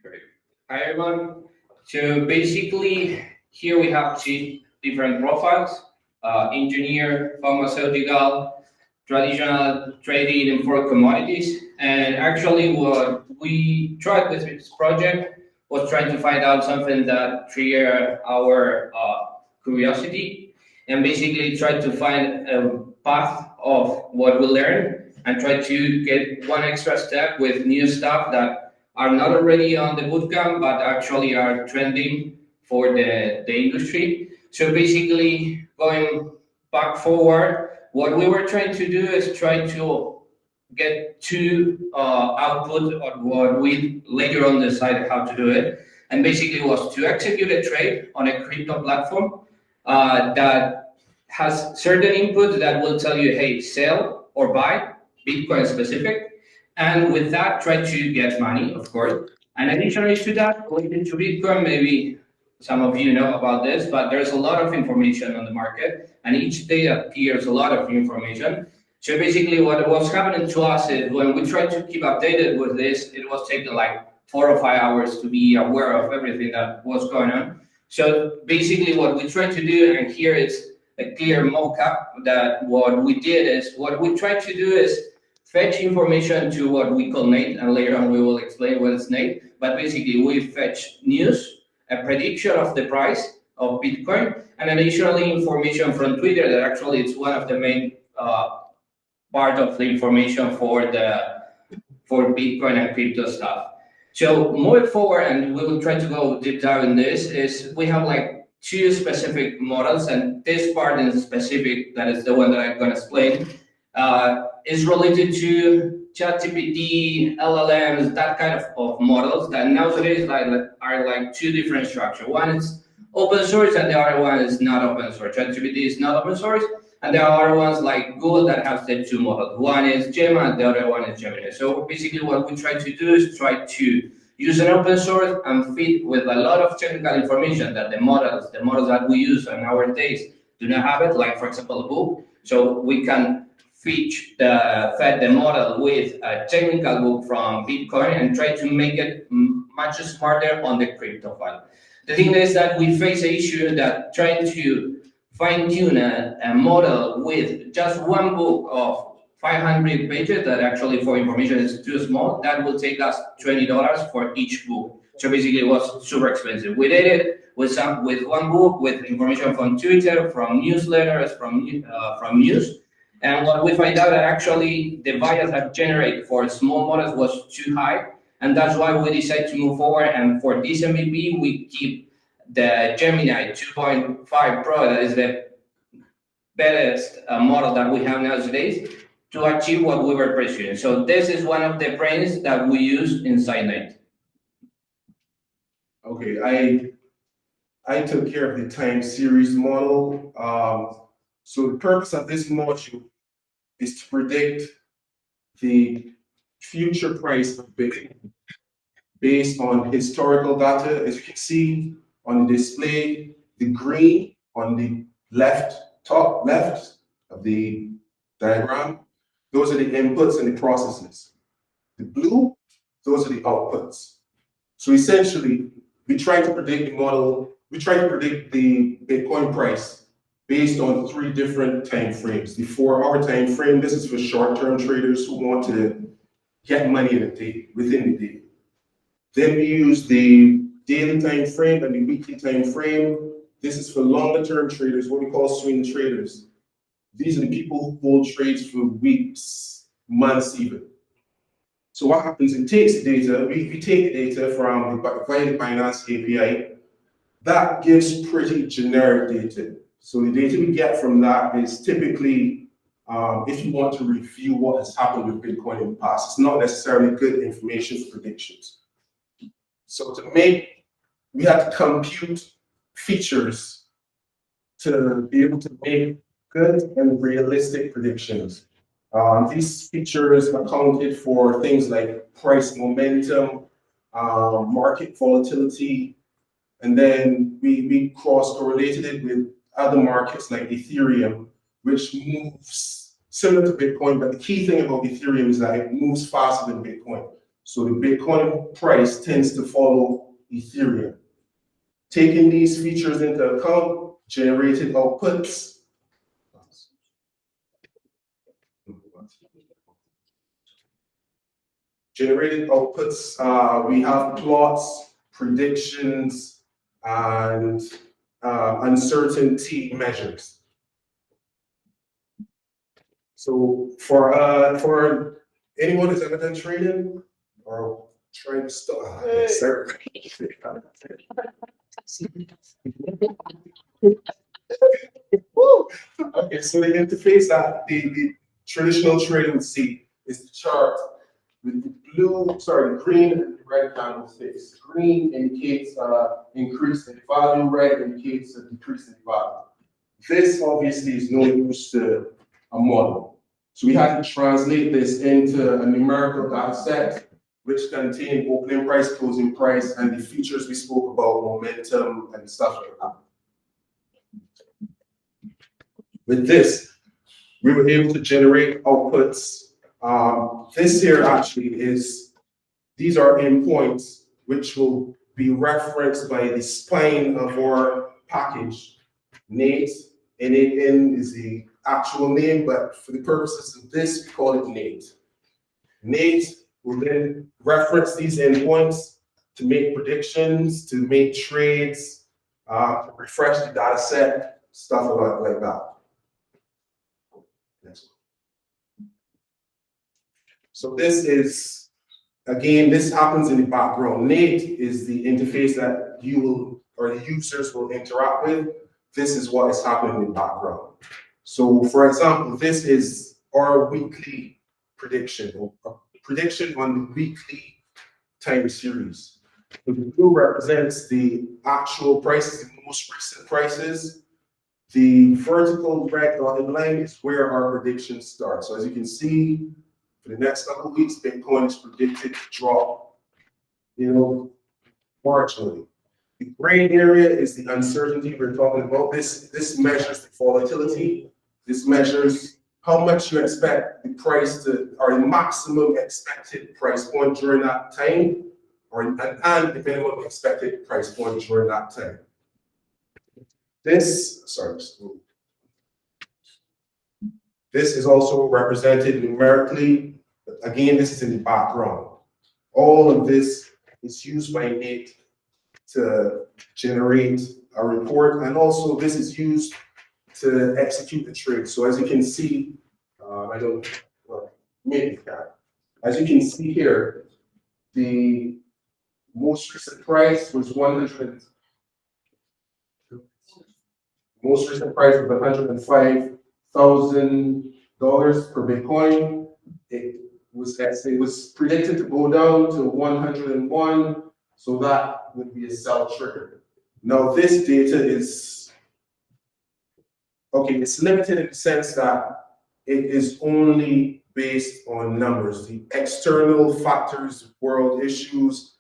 Great. Hi, everyone. So basically, here we have two different profiles, engineer, pharmaceutical, traditional trading and for commodities. And actually, what we tried with this project was trying to find out something that triggered our curiosity and basically try to find a path of what we learn and try to get one extra step with new stuff that are not already on the bootcamp but actually are trending for the industry. So basically, going back forward, what we were trying to do is try to get two output on what we later on decided how to do it. And basically was to execute a trade on a crypto platform that has certain input that will tell you, hey, sell or buy Bitcoin specific. And with that, try to get money, of course. And additionally to that, related to Bitcoin, maybe some of you know about this, but there's a lot of information on the market, and each day appears a lot of information. So basically, what was happening to us is when we tried to keep updated with this, it was taking like 4 or 5 hours to be aware of everything that was going on. So basically, what we tried to do, and here it's a clear mock-up, that what we did is what we tried to do is fetch information to what we call Nate, and later on we will explain what is Nate. But basically, we fetch news, a prediction of the price of Bitcoin, and additionally information from Twitter that actually it's one of the main part of the information for Bitcoin and crypto stuff. So moving forward, and we will try to go deep dive in this, is we have like two specific models, and this part in specific, that is the one that I'm going to explain, is related to ChatGPT, LLMs, that kind of models that nowadays are like two different structures. One is open source and the other one is not open source. ChatGPT is not open source, and there are other ones like Google that have the two models. One is Gemma and the other one is Gemini. So basically what we try to do is try to use an open source and feed with a lot of technical information that the models that we use nowadays do not have it, like for example, a book. So we can fed the model with a technical book from Bitcoin and try to make it much smarter on the crypto file. The thing is that we face an issue that trying to fine-tune a model with just one book of 500 pages that actually for information is too small, that will take us $20 for each book. So basically it was super expensive. We did it with one book, with information from Twitter, from newsletters, from news. And what we find out that actually the bias that generated for small models was too high. And that's why we decided to move forward. And for this MVP, we keep the Gemini 2.5 Pro, that is the best model that we have nowadays, to achieve what we were pursuing. So this is one of the brains that we use inside Nate. Okay, I took care of the time series model. So the purpose of this module is to predict the future price of Bitcoin based on historical data. As you can see on the display, the green on the top left of the diagram, those are the inputs and the processes. The blue, those are the outputs. So essentially, we try to predict the Bitcoin price based on 3 different time frames. The 4-hour time frame, this is for short-term traders who want to get money in a day, within the day. Then we use the daily time frame and the weekly time frame. This is for longer-term traders, what we call swing traders. These are the people who hold trades for weeks, months even. So what happens, it takes the data, we take the data from via the Binance API, that gives pretty generic data. So the data we get from that is typically, if you want to review what has happened with Bitcoin in the past, it's not necessarily good information for predictions. So we had to compute features to be able to make good and realistic predictions. These features accounted for things like price momentum, market volatility, and then we cross-correlated it with other markets like Ethereum, which moves similar to Bitcoin, but the key thing about Ethereum is that it moves faster than Bitcoin. So the Bitcoin price tends to follow Ethereum. Taking these features into account, generated outputs. We have plots, predictions, and uncertainty measures. So for anyone who's ever done trading or trying to start, okay, so the interface that the traditional trader would see is the chart with the green and red candlesticks. Green indicates increase in value, red indicates a decrease in value. This obviously is no use to a model. So we had to translate this into a numerical data set, which contained opening price, closing price, and the features we spoke about, momentum and stuff like that. With this, we were able to generate outputs. This here actually these are endpoints which will be referenced by the spine of our package. Nate, N8N is the actual name, but for the purposes of this, we call it Nate. Nate will then reference these endpoints to make predictions, to make trades, refresh the data set, stuff like that. Next one. So this is, again, this happens in the background. Nate is the interface that you will, or the users will interact with. This is what is happening in the background. So for example, this is our weekly prediction, or a prediction on the weekly time series. The blue represents the actual prices, the most recent prices. The vertical red dotted line is where our predictions start. So as you can see, for the next couple of weeks, Bitcoin is predicted to drop, marginally. The gray area is the uncertainty we're talking about. This measures the volatility. This measures how much you expect the price to, or the maximum expected price point during that time, and the minimum expected price point during that time. This is also represented numerically. Again, this is in the background. All of this is used by Nate to generate a report, and also this is used to execute the trade. So as you can see, as you can see here, the most recent price was $105,000 per Bitcoin. It was predicted to go down to 101, so that would be a sell trigger. Now this data is, okay, it's limited in the sense that it is only based on numbers. The external factors, world issues,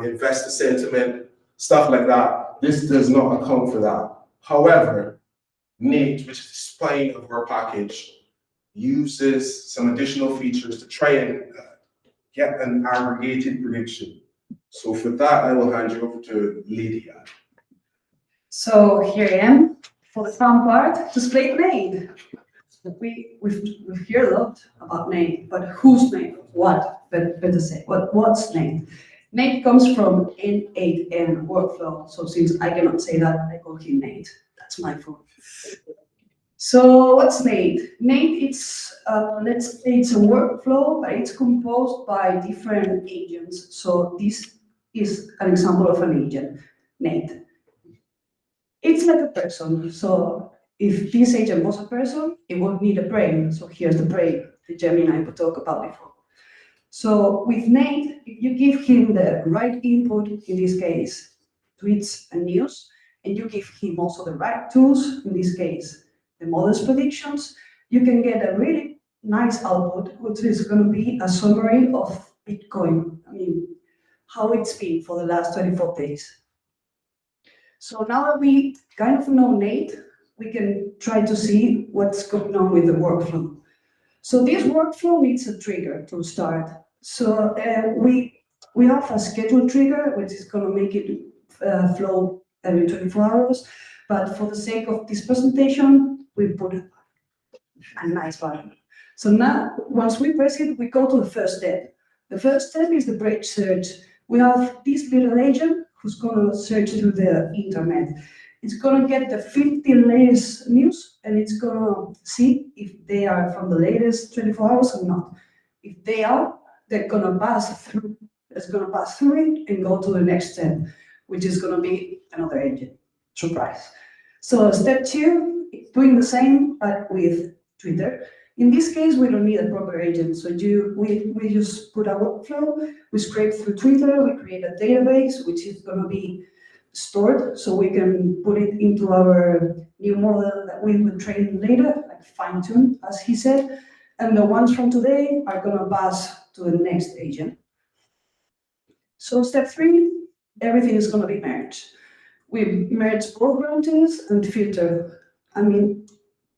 investor sentiment, stuff like that, this does not account for that. However, Nate, which is the spine of our package, uses some additional features to try and get an aggregated prediction. So for that, I will hand you over to Lydia. So here I am for the fun part to explain Nate. We've heard a lot about Nate, but who's Nate? What? Better say, what's Nate? Nate comes from N8N workflow. So since I cannot say that, I call him Nate. That's my fault. So what's Nate? Nate, it's let's say it's a workflow, but it's composed by different agents. So this is an example of an agent, Nate. It's like a person. So if this agent was a person, it would need a brain. So here's the brain, the Gemini we talked about before. So with Nate, if you give him the right input, in this case, tweets and news, and you give him also the right tools, in this case, the model's predictions, you can get a really nice output, which is going to be a summary of Bitcoin. I mean, how it's been for the last 24 days. So now that we kind of know Nate, we can try to see what's going on with the workflow. So this workflow needs a trigger to start. So we have a schedule trigger, which is going to make it flow every 24 hours. But for the sake of this presentation, we put a nice button. So now, once we press it, we go to the first step. The first step is the bridge search. We have this little agent who's going to search through the internet. It's going to get the 50 latest news, and it's going to see if they are from the latest 24 hours or not. If they are, they're going to pass through. It's going to pass through it and go to the next step, which is going to be another agent. Surprise. So step 2, doing the same, but with Twitter. In this case, we don't need a proper agent. So we just put our workflow, we scrape through Twitter, we create a database, which is going to be stored, so we can put it into our new model that we will train later, like fine-tune, as he said. And the ones from today are going to pass to the next agent. So step 3, everything is going to be merged. We merge parameters and filter. I mean,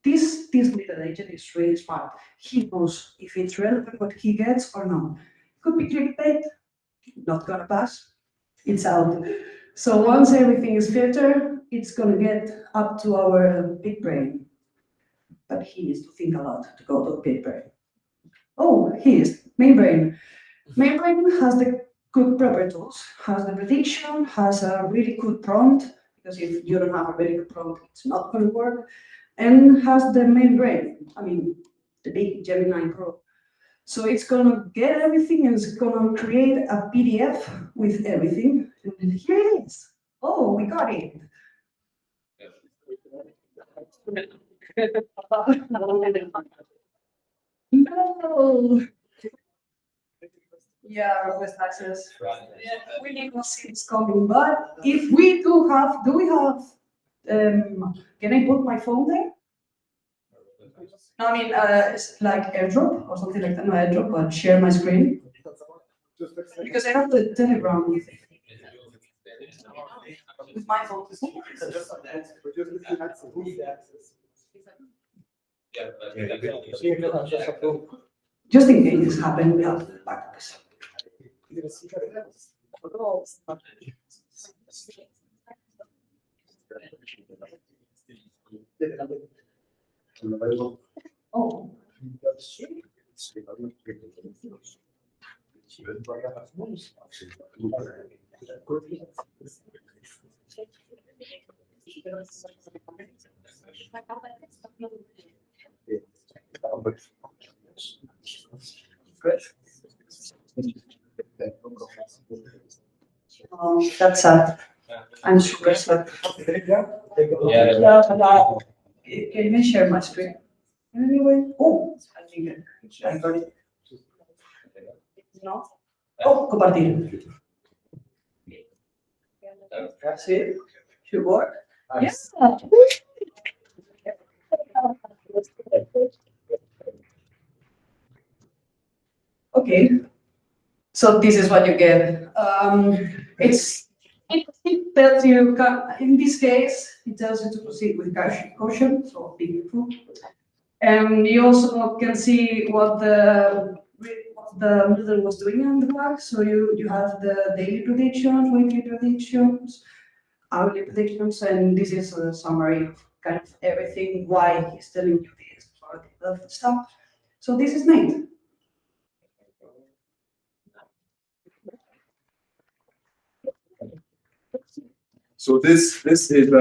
this little agent is really smart. He knows if it's relevant what he gets or not. Could be clickbait, not gonna pass. It's out. So once everything is filtered, it's gonna get up to our big brain. But he needs to think a lot to go to big brain. Oh, he is main brain. Main brain has the good proper tools, has the prediction, has a really good prompt, because if you don't have a very good prompt, it's not gonna work, and has the main brain, I mean, the big Gemini Pro. So it's gonna get everything and it's gonna create a PDF with everything. And here it is. Oh, we got it. No. Yeah, request access. We did not see this coming, but if we do we have, can I put my phone there? No, I mean, it's like AirDrop or something like that. No, AirDrop, but share my screen. Because I have the Telegram with my phone. Just in case this happens, we have backups. Oh. That's sad. I'm super sad. Yeah, can you share my screen? Anyway, oh, I think I got it. No? Oh, compartir. That's it. Should work. Yes. Okay. So this is what you get. It tells you, in this case, it tells you to proceed with caution, so be careful. And you also can see what the model was doing on the back. So you have the daily predictions, weekly predictions, hourly predictions, and this is a summary of kind of everything, why he's telling you this sort of stuff. So this is Nate. So this is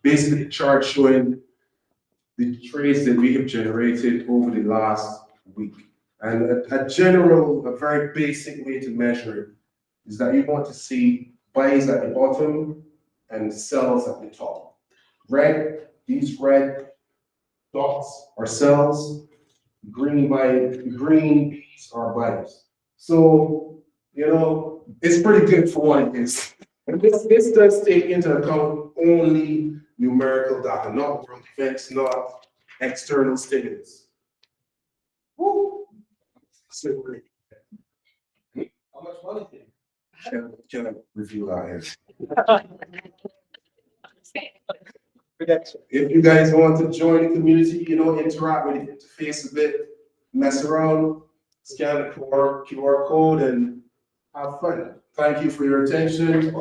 basically a chart showing the trades that we have generated over the last week. And a very basic way to measure it is that you want to see buys at the bottom and sells at the top. These red dots are sells, green are buys. So, it's pretty good for what it is. And this does take into account only numerical data, not world events, not external stimulus. Woo. So, how much money can I review out here? If you guys want to join the community, interact with the interface a bit, mess around, scan the QR code and have fun. Thank you for your attention.